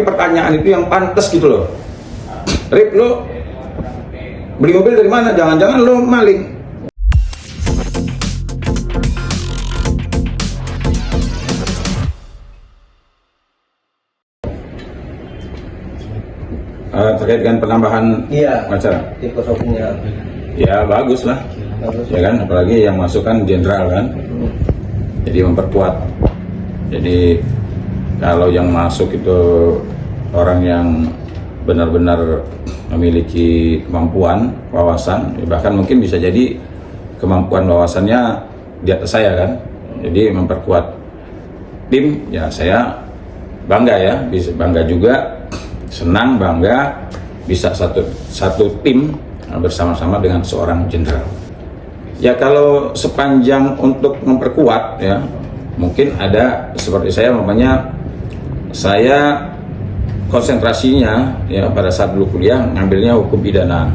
Pertanyaan itu yang pantas gitu loh. Rip, lo beli mobil dari mana? Jangan-jangan lo maling. Terkait dengan penambahan pengacara. Tipe shoppingnya. Ya bagus lah. Ya kan, apalagi yang masuk kan jenderal kan. Jadi memperkuat. Jadi kalau yang masuk itu orang yang benar-benar memiliki kemampuan, wawasan, bahkan mungkin bisa jadi kemampuan wawasannya di atas saya kan. Jadi memperkuat tim, ya saya bangga ya, bisa bangga juga, senang, bangga bisa satu tim bersama-sama dengan seorang jenderal. Ya kalau sepanjang untuk memperkuat ya, mungkin ada seperti saya, umpamanya saya konsentrasinya ya pada saat dulu kuliah ngambilnya hukum pidana.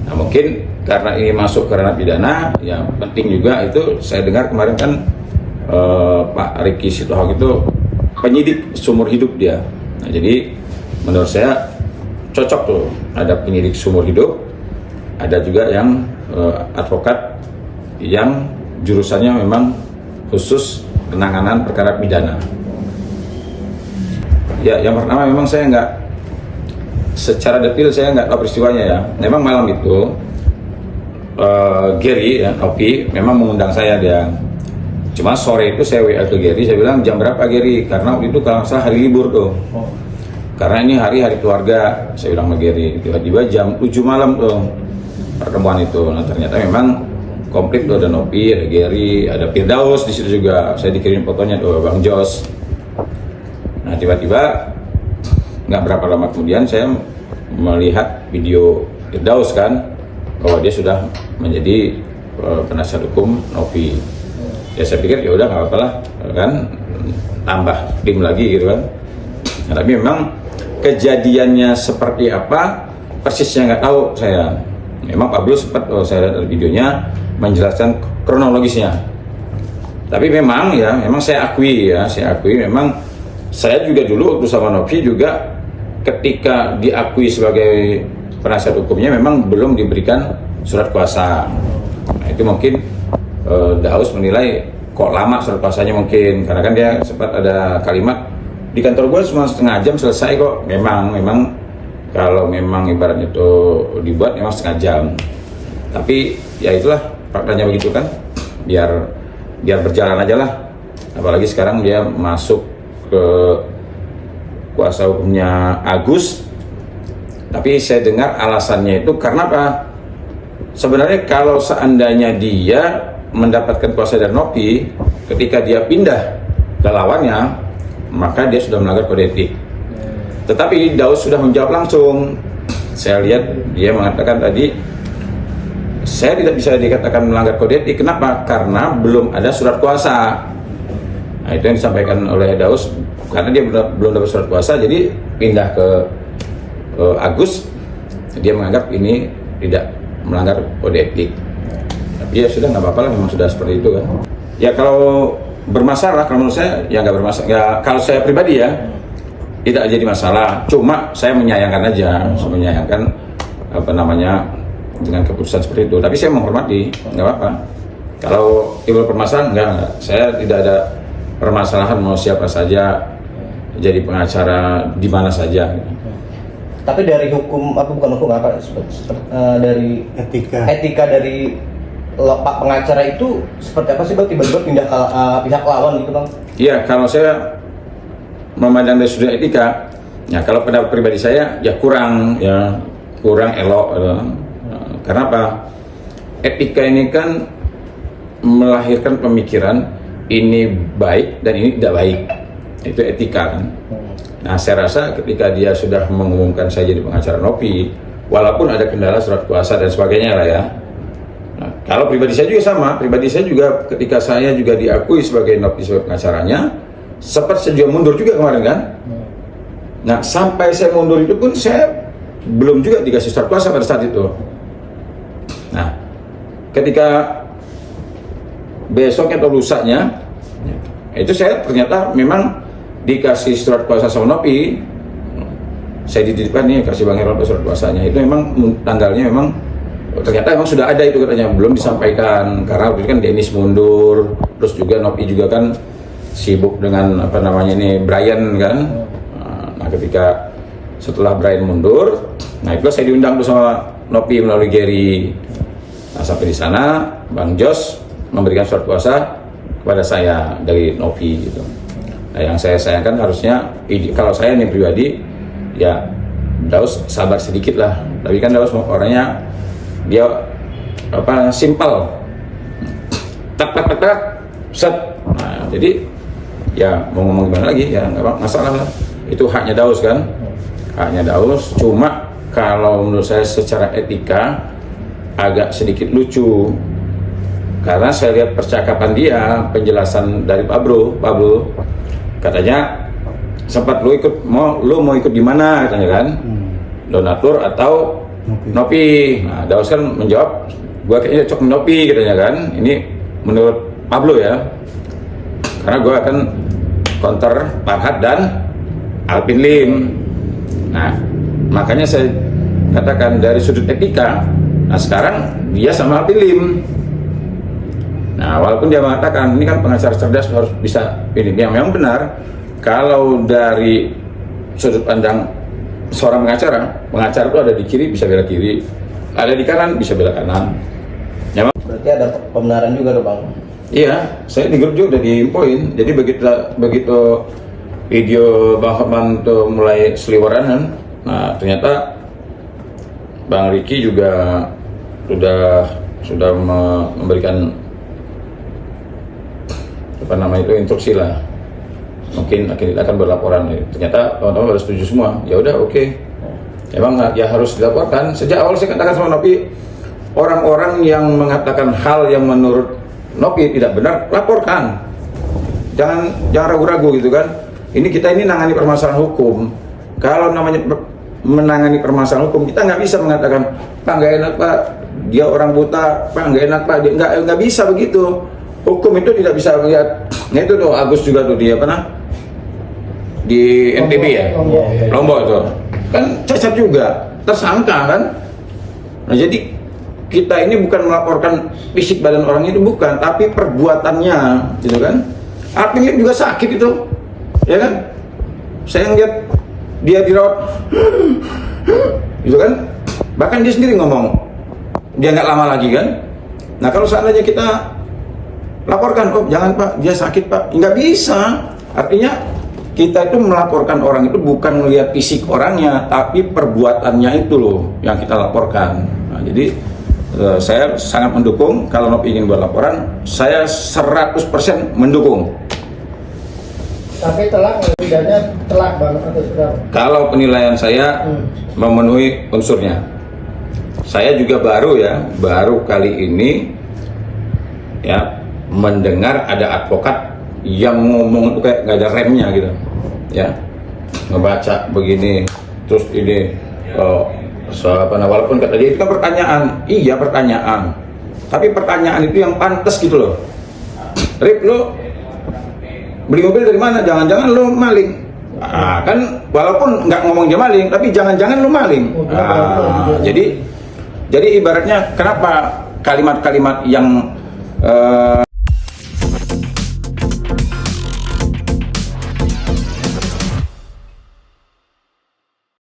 Nah mungkin karena ini masuk ke ranah pidana, ya penting juga itu. Saya dengar kemarin kan Pak Riki Sitohang itu penyidik seumur hidup dia. Nah, jadi menurut saya cocok tuh, ada penyidik seumur hidup, ada juga yang advokat yang jurusannya memang khusus penanganan perkara pidana. Ya, yang pertama memang saya nggak secara detail, saya nggak tahu peristiwanya ya. Memang malam itu Gary ya, Nopi memang mengundang saya dia. Cuma sore itu saya WA ke Gary, saya bilang jam berapa Gary? Karena waktu itu kalau nggak salah hari libur tuh. Karena ini hari keluarga, saya bilang sama Gary. Tiba-tiba jam 7 malam tuh pertemuan itu. Nah ternyata memang komplit tuh, ada Nopi, ada Gary, ada Firdaus di situ juga. Saya dikirim fotonya tuh Bang Jos. Nah tiba-tiba nggak berapa lama kemudian saya melihat video Firdaus kan, bahwa dia sudah menjadi penasihat hukum Nopi. Ya saya pikir ya udah nggak apa-apa lah kan, tambah tim lagi gitu kan. Nah, tapi memang kejadiannya seperti apa persisnya nggak tahu saya. Memang Pak Blus sempat saya lihat videonya menjelaskan kronologisnya. Tapi memang ya, memang saya akui memang saya juga dulu waktu sama Novi juga ketika diakui sebagai penasihat hukumnya memang belum diberikan surat kuasa. Nah, itu mungkin Daus menilai kok lama surat kuasanya mungkin, karena kan dia sempat ada kalimat di kantor gue cuma setengah jam selesai kok. Memang kalau memang ibaratnya itu dibuat memang setengah jam. Tapi ya itulah faktanya begitu kan. Biar berjalan aja lah. Apalagi sekarang dia masuk ke kuasa hukumnya Agus. Tapi saya dengar alasannya itu karena apa? Sebenarnya kalau seandainya dia mendapatkan kuasa dari Nopi, ketika dia pindah ke lawannya, maka dia sudah melanggar kode etik. Tetapi Daus sudah menjawab langsung. Saya lihat dia mengatakan tadi, saya tidak bisa dikatakan melanggar kode etik. Kenapa? Karena belum ada surat kuasa. Nah, itu yang disampaikan oleh Daus. Karena dia belum dapat surat kuasa, jadi pindah ke Agus. Dia menganggap ini tidak melanggar kode etik. Tapi ya sudah, nggak apa-apa lah, memang sudah seperti itu kan. Ya kalau bermasalah, kalau menurut saya ya nggak bermasalah. Ya, kalau saya pribadi ya tidak jadi masalah. Cuma saya menyayangkan aja, menyayangkan apa namanya dengan keputusan seperti itu. Tapi saya menghormati, nggak apa-apa. Kalau timbul permasalahan, enggak. Saya tidak ada permasalahan mau siapa saja jadi pengacara di mana saja. Tapi dari hukum apa, bukan hukum apa, dari etika dari Pak pengacara itu seperti apa sih Bang, tiba-tiba pindah ke pihak lawan gitu Bang? Iya, kalau saya memandang dari sudut etika, ya kalau pendapat pribadi saya ya kurang elok. Karena apa? Etika ini kan melahirkan pemikiran ini baik dan ini tidak baik. Itu etika kan. Nah saya rasa ketika dia sudah mengumumkan saya jadi pengacara Nopi, walaupun ada kendala surat kuasa dan sebagainya lah ya. Nah, kalau pribadi saya juga sama, pribadi saya juga ketika saya juga diakui sebagai Nopi sebagai pengacaranya, sempat saya juga mundur juga kemarin kan. Nah sampai saya mundur itu pun saya belum juga dikasih surat kuasa pada saat itu. Nah ketika besoknya atau lusanya itu saya ternyata memang dikasih surat kuasa sama Nopi, saya dititipkan nih kasih Bang Heron surat kuasanya, itu memang tanggalnya memang ternyata memang sudah ada itu katanya, belum disampaikan karena waktu itu kan Dennis mundur, terus juga Nopi juga kan sibuk dengan apa namanya ini Brian kan. Nah ketika setelah Brian mundur, nah itu saya diundang tuh sama Nopi melalui Gary. Nah sampai di sana Bang Jos memberikan surat kuasa kepada saya dari Nopi gitu. Nah yang saya sayangkan harusnya kalau saya nih pribadi ya Daus sabar sedikit lah, tapi kan Daus orangnya dia apa simpel, tak set. Nah jadi ya mau ngomong gimana lagi ya nggak masalah lah, itu haknya Daus kan, haknya Daus. Cuma kalau menurut saya secara etika agak sedikit lucu karena saya lihat percakapan dia, penjelasan dari Pablo katanya sempat lu mau ikut di mana katanya kan, donatur atau Nopi. Nah Daus kan menjawab gua kayaknya cocok Nopi katanya kan, ini menurut Pablo ya, karena gua akan counter Farhad dan Alvin Lim. Nah makanya saya katakan dari sudut etika, nah sekarang dia sama Alvin Lim. Nah walaupun dia mengatakan ini kan pengacara cerdas harus bisa ini, yang memang benar. Kalau dari sudut pandang seorang pengacara itu ada di kiri bisa bela kiri, ada di kanan bisa bela kanan. Ya, berarti ada pembenaran juga tuh Bang? Iya, saya di grup juga udah diinfoin. Jadi begitu video Bang Hotman tuh mulai seliweran, nah ternyata Bang Riki juga sudah memberikan apa namanya itu instruksi lah. Mungkin akan berlaporan. Ternyata teman-teman sudah setuju semua. Ya udah oke. Emang ya harus dilaporkan. Sejak awal saya katakan sama Nopi, orang-orang yang mengatakan hal yang menurut Nopi tidak benar, laporkan. Jangan ragu-ragu gitu kan. Kita ini nangani permasalahan hukum. Kalau namanya menangani permasalahan hukum, kita nggak bisa mengatakan Pak nggak enak Pak, dia orang buta, Pak nggak enak Pak, dia nggak bisa begitu. Hukum itu tidak bisa melihat. Nah itu tuh Agus juga tuh dia pernah di NTB ya, Lombok itu kan cacat juga, tersangka kan. Nah jadi kita ini bukan melaporkan fisik badan orang itu, bukan, tapi perbuatannya gitu kan. Alvin juga sakit itu ya kan, saya ngeliat dia dirawat gitu kan, bahkan dia sendiri ngomong dia nggak lama lagi kan. Nah kalau seandainya kita laporkan, oh jangan Pak, dia sakit Pak, nggak bisa. Artinya kita itu melaporkan orang itu bukan melihat fisik orangnya, tapi perbuatannya itu loh yang kita laporkan. Nah, jadi saya sangat mendukung kalau Nopi ingin buat laporan, saya 100% mendukung. Tapi telak, tidaknya telak banget atau sudah? Kalau penilaian saya memenuhi unsurnya. Saya juga baru kali ini ya mendengar ada advokat yang ngomong itu kayak nggak ada remnya gitu ya, ngebaca begini terus ini walaupun kata dia itu kan pertanyaan, tapi pertanyaan itu yang pantas gitu loh. Rip, lo beli mobil dari mana? Jangan-jangan lo maling. Kan walaupun nggak ngomong dia maling, tapi jangan-jangan lo maling. Jadi ibaratnya kenapa kalimat-kalimat yang